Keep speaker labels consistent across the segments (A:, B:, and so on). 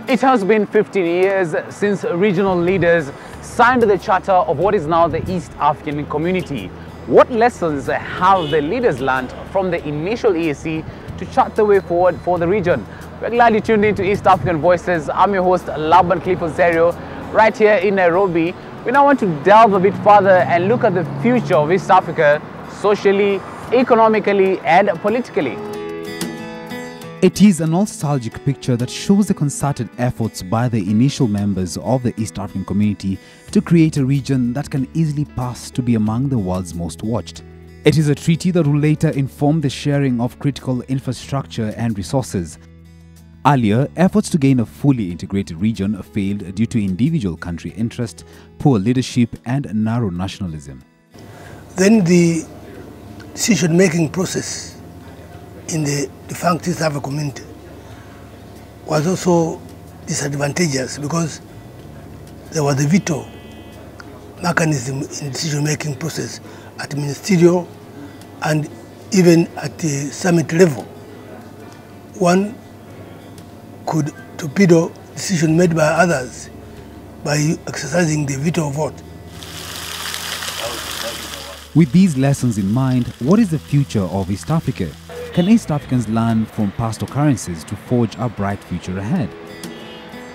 A: It has been 15 years since regional leaders signed the charter of what is now the East African Community. What lessons have the leaders learned from the initial EAC to chart the way forward for the region? We're glad you tuned in to East African Voices. I'm your host, Laban Clifford Serio, right here in Nairobi. We now want to delve a bit further and look at the future of East Africa socially, economically, and politically.
B: It is a nostalgic picture that shows the concerted efforts by the initial members of the East African Community to create a region that can easily pass to be among the world's most watched. It is a treaty that will later inform the sharing of critical infrastructure and resources. Earlier, efforts to gain a fully integrated region failed due to individual country interest, poor leadership, and narrow nationalism.
C: Then the decision-making process in the defunct East African Community was also disadvantageous because there was a veto mechanism in decision-making process at ministerial and even at the summit level. One could torpedo decision made by others by exercising the veto vote.
B: With these lessons in mind, what is the future of East Africa? Can East Africans learn from past occurrences to forge a bright future ahead?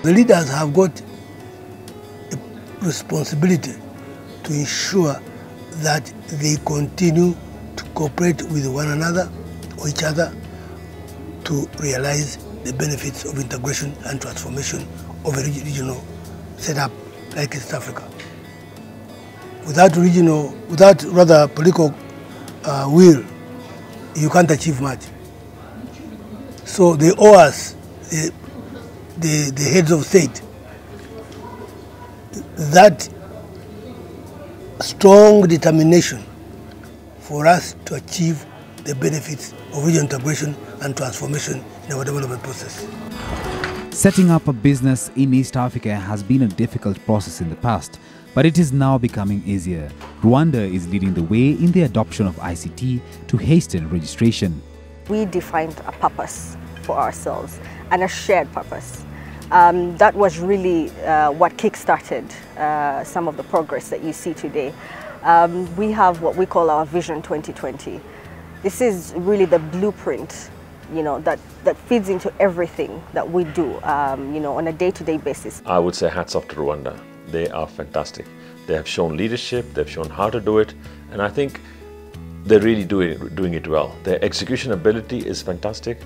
C: The leaders have got a responsibility to ensure that they continue to cooperate with one another or each other to realize the benefits of integration and transformation of a regional setup like East Africa. Without political will, you can't achieve much. So they owe us, the heads of state, that strong determination for us to achieve the benefits of regional integration and transformation in our development process.
B: Setting up a business in East Africa has been a difficult process in the past, but it is now becoming easier. Rwanda is leading the way in the adoption of ICT to hasten registration.
D: We defined a purpose for ourselves and a shared purpose. That was really what kick-started some of the progress that you see today. We have what we call our Vision 2020. This is really the blueprint, that feeds into everything that we do, on a day-to-day basis.
E: I would say hats off to Rwanda. They are fantastic. They have shown leadership, they've shown how to do it, and I think they're really doing it well. Their execution ability is fantastic.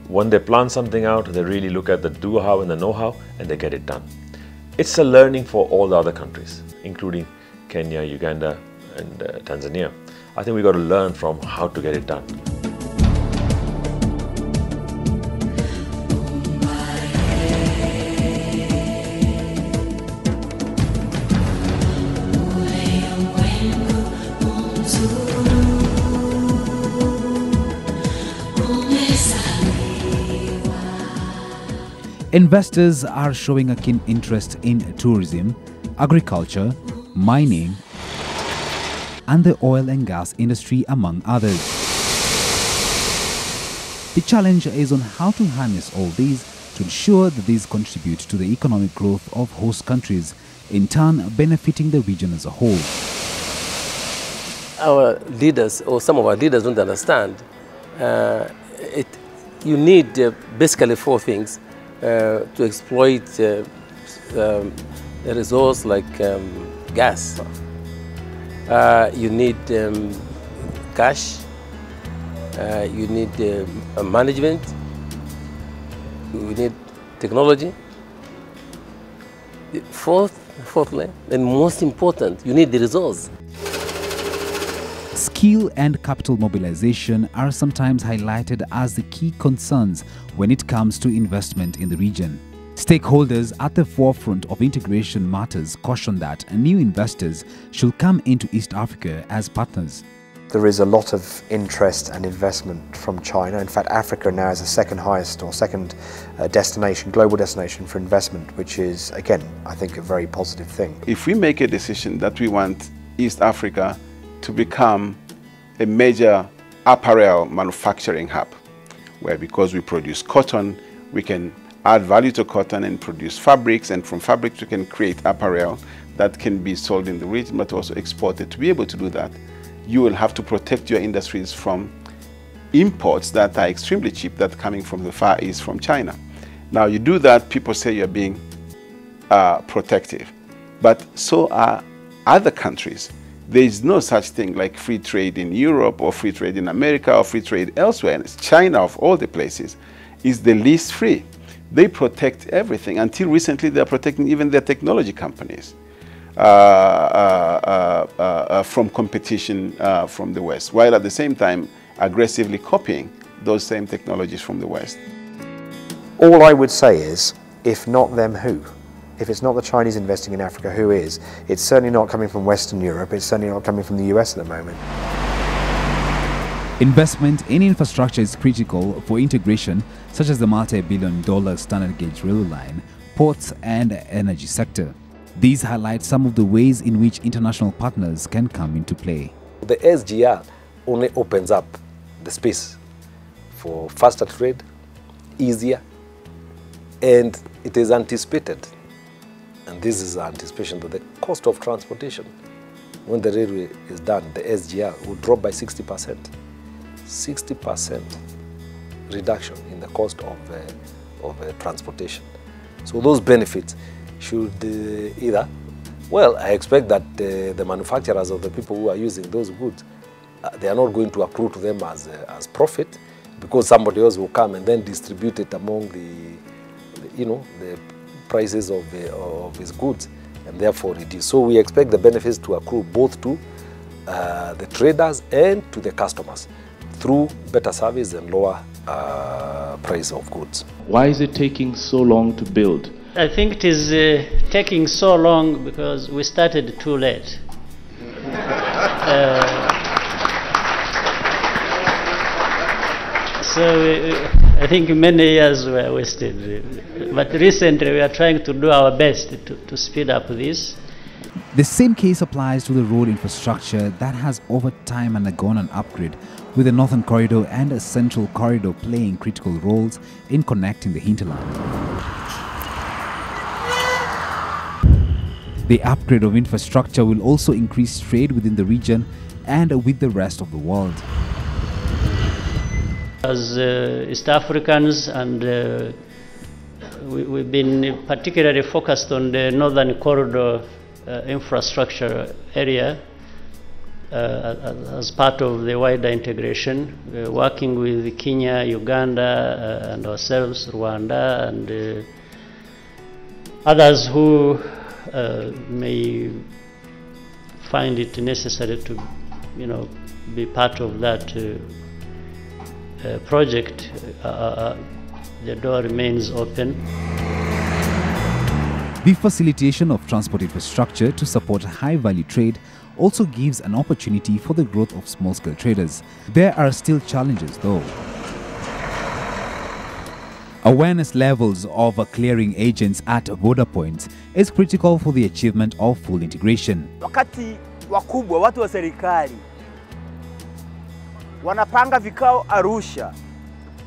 E: When they plan something out, they really look at the do-how and the know-how, and they get it done. It's a learning for all the other countries, including Kenya, Uganda, and Tanzania. I think we've got to learn from how to get it done.
B: Investors are showing a keen interest in tourism, agriculture, mining, and the oil and gas industry, among others. The challenge is on how to harness all these to ensure that these contribute to the economic growth of host countries, in turn benefiting the region as a whole.
F: Our leaders, or some of our leaders, don't understand. You need basically four things to exploit a resource like gas. You need cash, you need management, you need technology. Fourthly, and most important, you need the resource.
B: Skill and capital mobilization are sometimes highlighted as the key concerns when it comes to investment in the region. Stakeholders at the forefront of integration matters caution that new investors should come into East Africa as partners.
G: there is a lot of interest and investment from China. In fact, Africa now is the second highest or second destination, global destination for investment, which is, again, I think a very positive thing.
H: If we make a decision that we want East Africa to become a major apparel manufacturing hub, where because we produce cotton, we can add value to cotton and produce fabrics, and from fabrics we can create apparel that can be sold in the region but also exported. To be able to do that, you will have to protect your industries from imports that are extremely cheap, that are coming from the Far East, from China. Now you do that, people say you're being protective, but so are other countries. There is no such thing like free trade in Europe or free trade in America or free trade elsewhere. And China, of all the places, is the least free. They protect everything. Until recently, they are protecting even their technology companies from competition from the West, while at the same time aggressively copying those same technologies from the West.
G: All I would say is, if not them, who? If it's not the Chinese investing in Africa, who is? It's certainly not coming from Western Europe. It's certainly not coming from the US at the moment.
B: Investment in infrastructure is critical for integration, such as the multi-billion-dollar standard gauge railway line, ports, and energy sector. These highlight some of the ways in which international partners can come into play.
F: The SGR only opens up the space for faster trade, easier, and it is anticipated. And this is anticipation that the cost of transportation, when the railway is done, the SGR will drop by 60%. 60% reduction in the cost of transportation. So those benefits should either, well, I expect that the manufacturers or the people who are using those goods, they are not going to accrue to them as profit, because somebody else will come and then distribute it among the prices of his goods, and therefore reduce. So we expect the benefits to accrue both to the traders and to the customers through better service and lower price of goods.
I: Why is it taking so long to build?
J: I think it is taking so long because we started too late. So I think many years were wasted. But recently we are trying to do our best to speed up this.
B: The same case applies to the road infrastructure that has over time undergone an upgrade, with the Northern Corridor and a Central Corridor playing critical roles in connecting the hinterland. The upgrade of infrastructure will also increase trade within the region and with the rest of the world.
J: As East Africans, and we've been particularly focused on the Northern Corridor infrastructure area as part of the wider integration, working with Kenya, Uganda, and ourselves, Rwanda, and others who may find it necessary to, be part of that project. The door remains open.
B: The facilitation of transport infrastructure to support high-value trade also gives an opportunity for the growth of small-scale traders. There are still challenges, though. Awareness levels of clearing agents at border points is critical for the achievement of full integration.
K: Wakati wakubwa, watu wa serikali wanapanga vikao Arusha,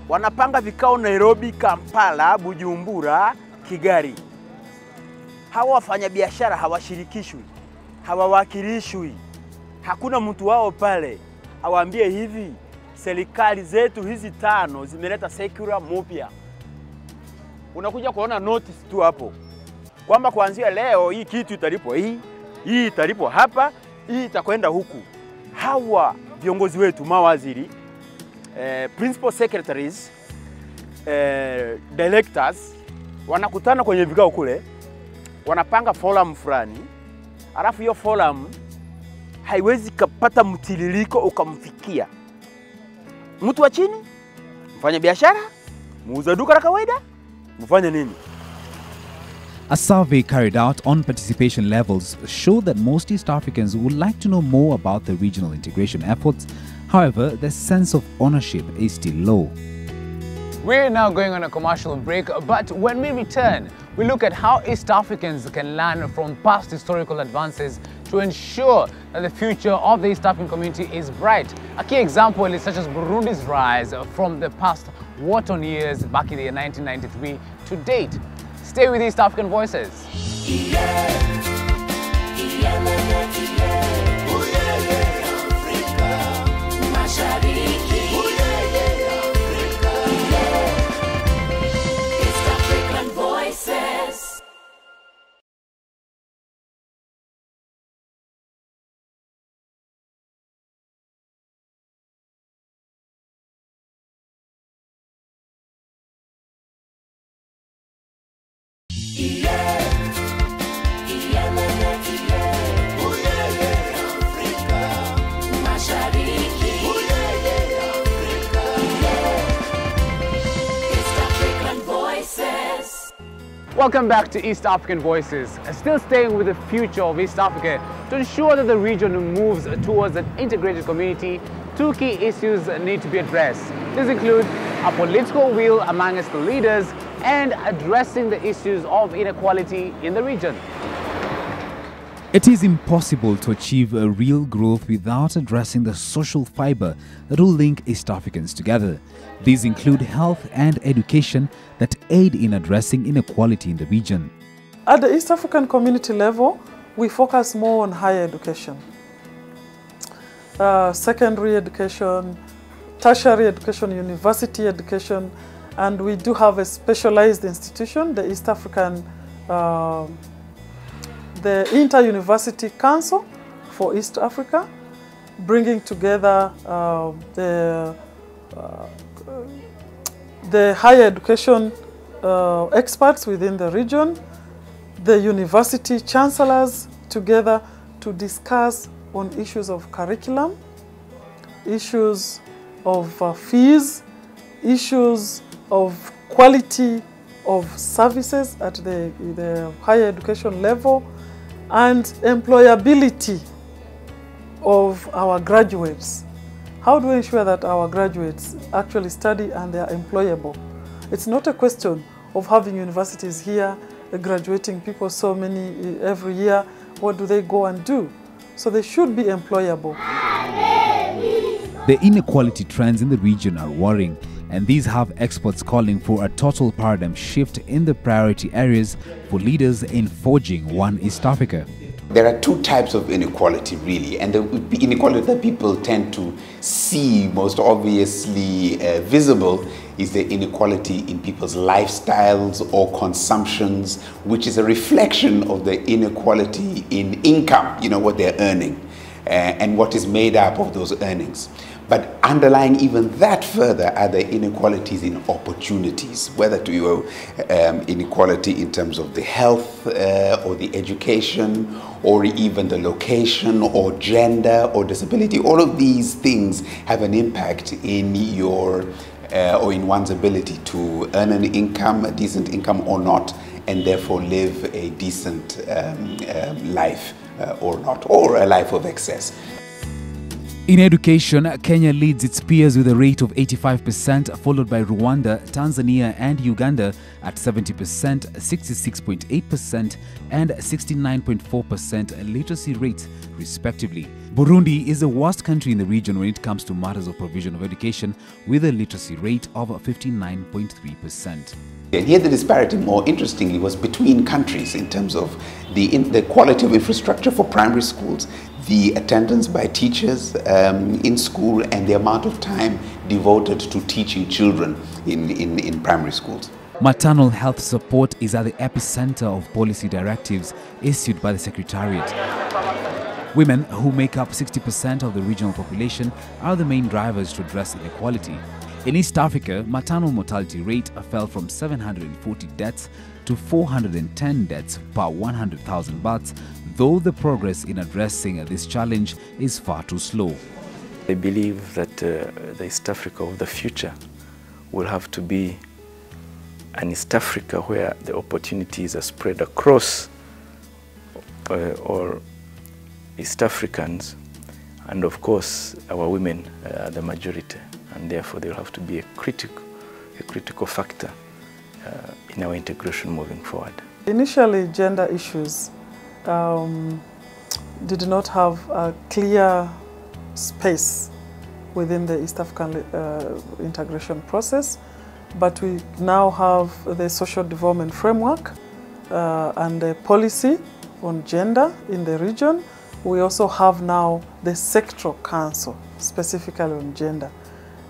K: wanapanga vikao Nairobi, Kampala, Bujumbura, Kigali. Hawa wafanyabiashara hawashirikishwi, hawawakilishwi. Hakuna mtu wao pale awaambie hivi, serikali zetu hizi 5 zimeleta sekura mpya. Unakuja kuona notice tu hapo kwamba kuanzia leo hii kitu italipwa hii italipwa hapa, hii itakwenda huku. Hawa viongozi wetu, mawaziri, principal secretaries, directors wanakutana kwenye vikao kule, wanapanga forum fulani, alafu hiyo forum haiwezi kupata mtiririko ukamfikia mtu wa chini, mfanya biashara, muuza duka la kawaida, mfanya nini.
B: A survey carried out on participation levels showed that most East Africans would like to know more about the regional integration efforts. However, their sense of ownership is still low.
A: We're now going on a commercial break, but when we return, we look at how East Africans can learn from past historical advances to ensure that the future of the East African community is bright. A key example is such as Burundi's rise from the past war-torn years back in the year 1993 to date. Stay with East African Voices. Welcome back to East African Voices. Still staying with the future of East Africa to ensure that the region moves towards an integrated community, two key issues need to be addressed. These include a political will among its leaders and addressing the issues of inequality in the region.
B: It is impossible to achieve a real growth without addressing the social fiber that will link East Africans together. These include health and education that aid in addressing inequality in the region.
L: At the East African community level, we focus more on higher education, secondary education, tertiary education, university education, and we do have a specialized institution, the East African the Inter-University Council for East Africa, bringing together the higher education experts within the region, the university chancellors together to discuss on issues of curriculum, issues of fees, issues of quality of services at the higher education level, and employability of our graduates. How do we ensure that our graduates actually study and they are employable? It's not a question of having universities here, graduating people so many every year. What do they go and do? So they should be employable.
B: The inequality trends in the region are worrying, and these have experts calling for a total paradigm shift in the priority areas for leaders in forging one East Africa.
M: There are two types of inequality really, and the inequality that people tend to see most obviously visible is the inequality in people's lifestyles or consumptions, which is a reflection of the inequality in income, you know, what they're earning and what is made up of those earnings. But underlying even that further are the inequalities in opportunities, whether to your inequality in terms of the health or the education, or even the location or gender or disability. All of these things have an impact in your or in one's ability to earn an income, a decent income or not, and therefore live a decent life or not, or a life of excess.
B: In education, Kenya leads its peers with a rate of 85%, followed by Rwanda, Tanzania and Uganda at 70%, 66.8% and 69.4% literacy rates, respectively. Burundi is the worst country in the region when it comes to matters of provision of education, with a literacy rate of 59.3%.
M: And here the disparity, more interestingly, was between countries in terms of the quality of infrastructure for primary schools, the attendance by teachers in school, and the amount of time devoted to teaching children in primary schools.
B: Maternal health support is at the epicenter of policy directives issued by the Secretariat. Women, who make up 60% of the regional population, are the main drivers to address inequality. In East Africa, maternal mortality rate fell from 740 deaths to 410 deaths per 100,000 births, though the progress in addressing this challenge is far too slow.
N: I believe that the East Africa of the future will have to be an East Africa where the opportunities are spread across all East Africans, and of course our women are the majority, and therefore they'll have to be a critical factor in our integration moving forward. Initially,
L: gender issues did not have a clear space within the East African integration process, but we now have the social development framework and the policy on gender in the region. We also have now the sectoral council specifically on gender.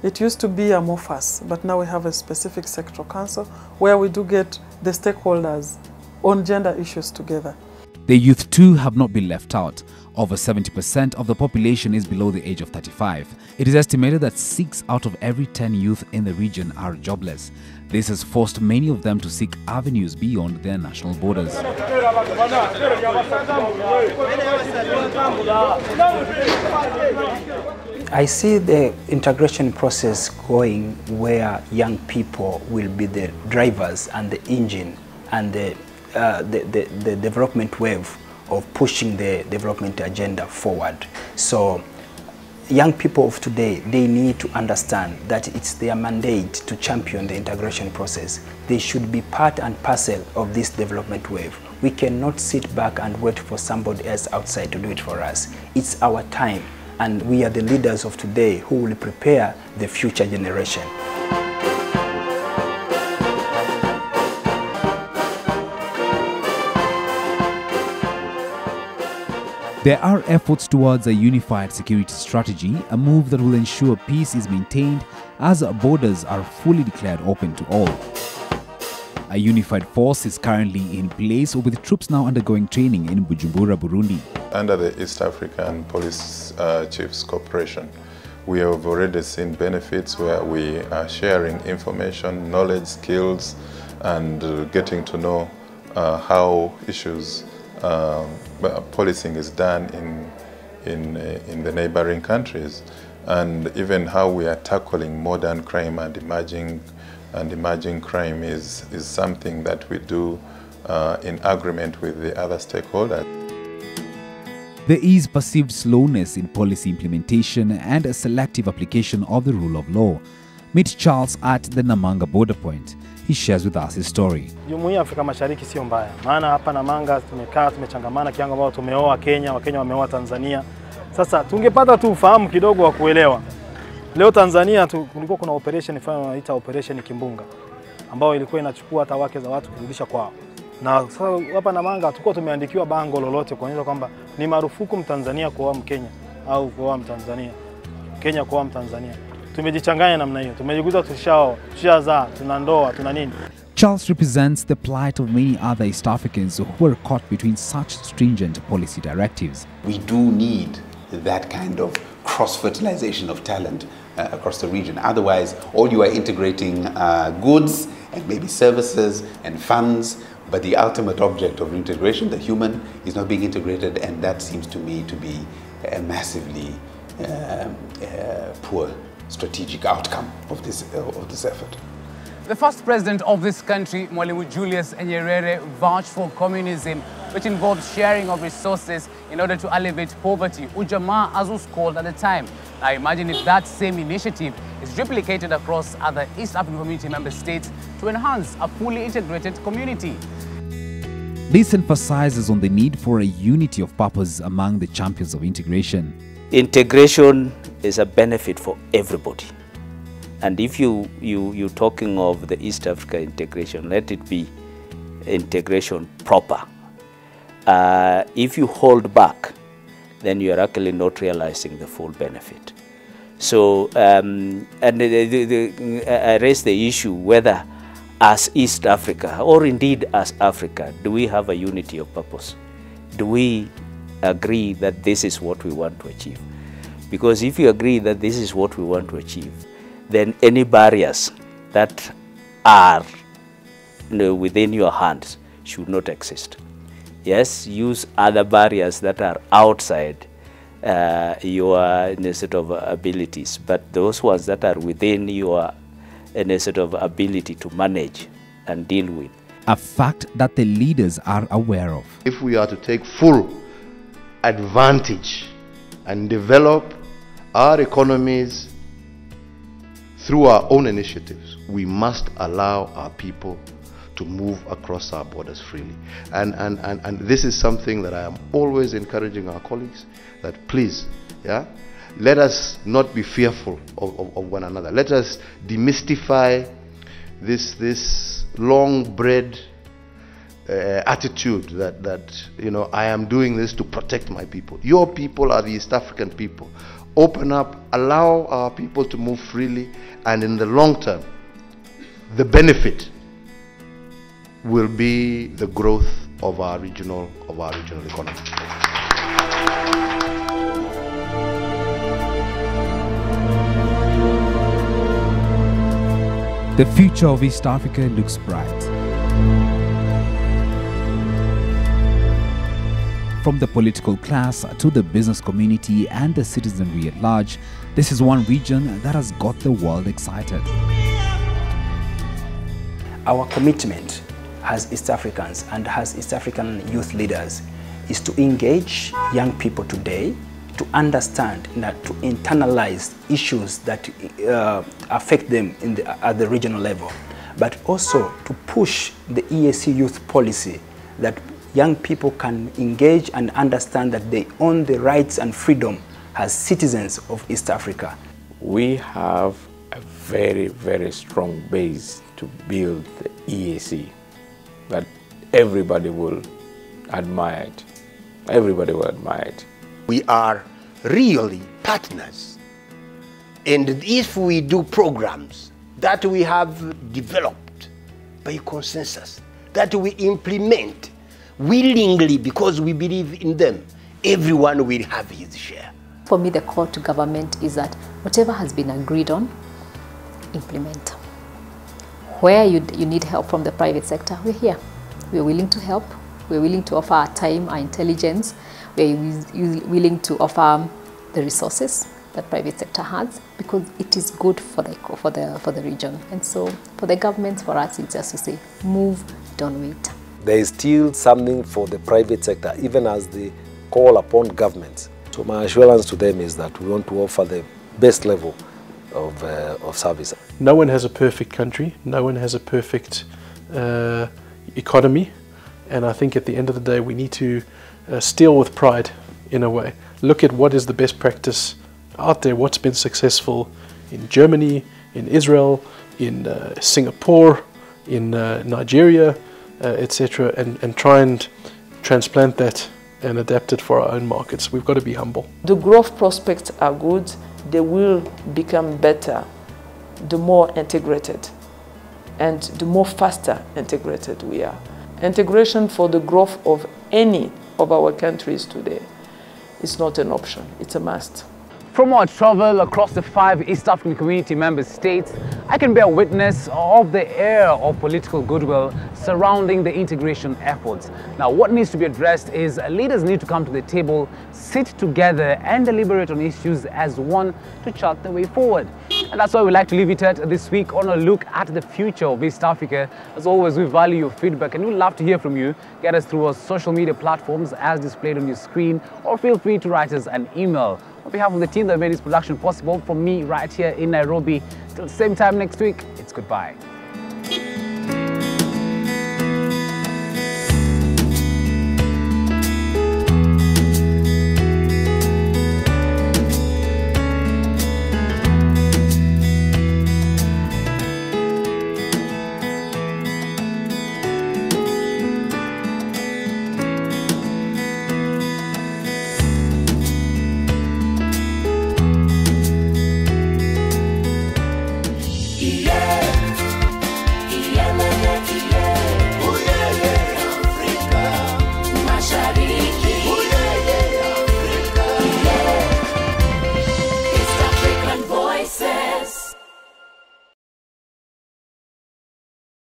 L: It used to be amorphous, but now we have a specific sectoral council where we do get the stakeholders on gender issues together.
B: The youth too have not been left out. Over 70% of the population is below the age of 35. It is estimated that 6 out of every 10 youth in the region are jobless. This has forced many of them to seek avenues beyond their national borders.
O: I see the integration process going where young people will be the drivers and the engine and the development wave of pushing the development agenda forward. So young people of today, they need to understand that it's their mandate to champion the integration process. They should be part and parcel of this development wave. We cannot sit back and wait for somebody else outside to do it for us. It's our time, and we are the leaders of today who will prepare the future generation.
B: There are efforts towards a unified security strategy, a move that will ensure peace is maintained as borders are fully declared open to all. A unified force is currently in place with troops now undergoing training in Bujumbura, Burundi.
P: Under the East African Police Chiefs Cooperation, we have already seen benefits where we are sharing information, knowledge, skills, and getting to know how issues policing is done in the neighboring countries, and even how we are tackling modern crime and emerging crime is something that we do in agreement with the other stakeholders.
B: There is perceived slowness in policy implementation and a selective application of the rule of law. Meet Charles at the Namanga border point. He shares with us his story.
Q: Jumuiya ya Afrika Mashariki sio mbaya. Maana hapa Namanga tumekaa tumechangamana kiango ambao tumeoa Kenya, Wakenya wameoa Tanzania. Sasa tungepata tu ufahamu kidogo wa kuelewa. Leo Tanzania kulikuwa kuna operation inaitwa Operation Kimbunga ambao ilikuwa inachukua hata wake za watu kurudisha kwao. Na sasa hapa Namanga tulikuwa tumeandikiwa bango lolote kuonyesha kwamba ni marufuku Mtanzania kuoa Mkenya au kuoa Mtanzania. Kenya kuoa Mtanzania. Tumejichanganya namna hiyo. Tumejikuta tushazaa, tuna ndoa, tuna nini.
B: Charles represents the plight of many other East Africans who are caught between such stringent policy directives.
M: We do need that kind of cross-fertilization of talent across the region. Otherwise, all you are integrating goods and maybe services and funds, but the ultimate object of integration, the human, is not being integrated, and that seems to me to be a massively poor strategic outcome of this effort.
A: The first president of this country, Mwalimu Julius Nyerere, vouched for communism, which involved sharing of resources in order to alleviate poverty, Ujamaa as was called at the time. Now imagine if that same initiative is replicated across other East African Community member states to enhance a fully integrated community.
B: This emphasizes on the need for a unity of purpose among the champions of integration.
R: Integration is a benefit for everybody. And if you're talking of the East Africa integration, let it be integration proper. If you hold back, then you are actually not realizing the full benefit. So, and I raise the issue whether as East Africa, or indeed as Africa, do we have a unity of purpose? Do we agree that this is what we want to achieve? Because if you agree that this is what we want to achieve, then any barriers that are within your hands should not exist. Yes, use other barriers that are outside your sort of abilities, but those ones that are within your sort of ability to manage and deal with.
B: A fact that the leaders are aware of.
S: If we are to take full advantage and develop our economies through our own initiatives, we must allow our people to move across our borders freely. And this is something that I am always encouraging our colleagues, that please, let us not be fearful of one another. Let us demystify this long-bred attitude that I am doing this to protect my people. Your people are the East African people. Open up, allow our people to move freely, and in the long term, the benefit will be the growth of our regional economy.
B: The future of East Africa looks bright. From the political class to the business community and the citizenry at large, this is one region that has got the world excited.
O: Our commitment as East Africans and as East African youth leaders is to engage young people today, to understand and to internalize issues that affect them at the regional level, but also to push the EAC youth policy that young people can engage and understand that they own the rights and freedom as citizens of East Africa.
N: We have a very, very strong base to build the EAC that everybody will admire it. Everybody will admire it.
T: We are really partners. And if we do programs that we have developed by consensus, that we implement willingly because we believe in them, everyone will have his share.
U: For me, the call to government is that whatever has been agreed on, implement. Where you need help from the private sector, we're here. We're willing to help. We're willing to offer our time, our intelligence. We're willing to offer the resources that private sector has, because it is good for the region. And so for the government, for us, it's just to say, move, don't wait.
F: There is still something for the private sector, even as they call upon governments. So my assurance to them is that we want to offer the best level of service.
V: No one has a perfect country. No one has a perfect economy. And I think at the end of the day, we need to steal with pride in a way. Look at what is the best practice out there, what's been successful in Germany, in Israel, in Singapore, in Nigeria, etc., and try and transplant that and adapt it for our own markets. We've got to be humble.
W: The growth prospects are good. They will become better the more integrated and the more faster integrated we are. Integration for the growth of any of our countries today is not an option, it's a must.
A: From our travel across the 5 East African Community member states, I can bear witness of the air of political goodwill surrounding the integration efforts. Now, what needs to be addressed is leaders need to come to the table, sit together and deliberate on issues as one to chart the way forward. And that's why we like to leave it at this week on a look at the future of East Africa. As always, we value your feedback and we'd love to hear from you. Get us through our social media platforms as displayed on your screen, or feel free to write us an email. On behalf of the team that made this production possible, from me right here in Nairobi, till the same time next week, it's goodbye.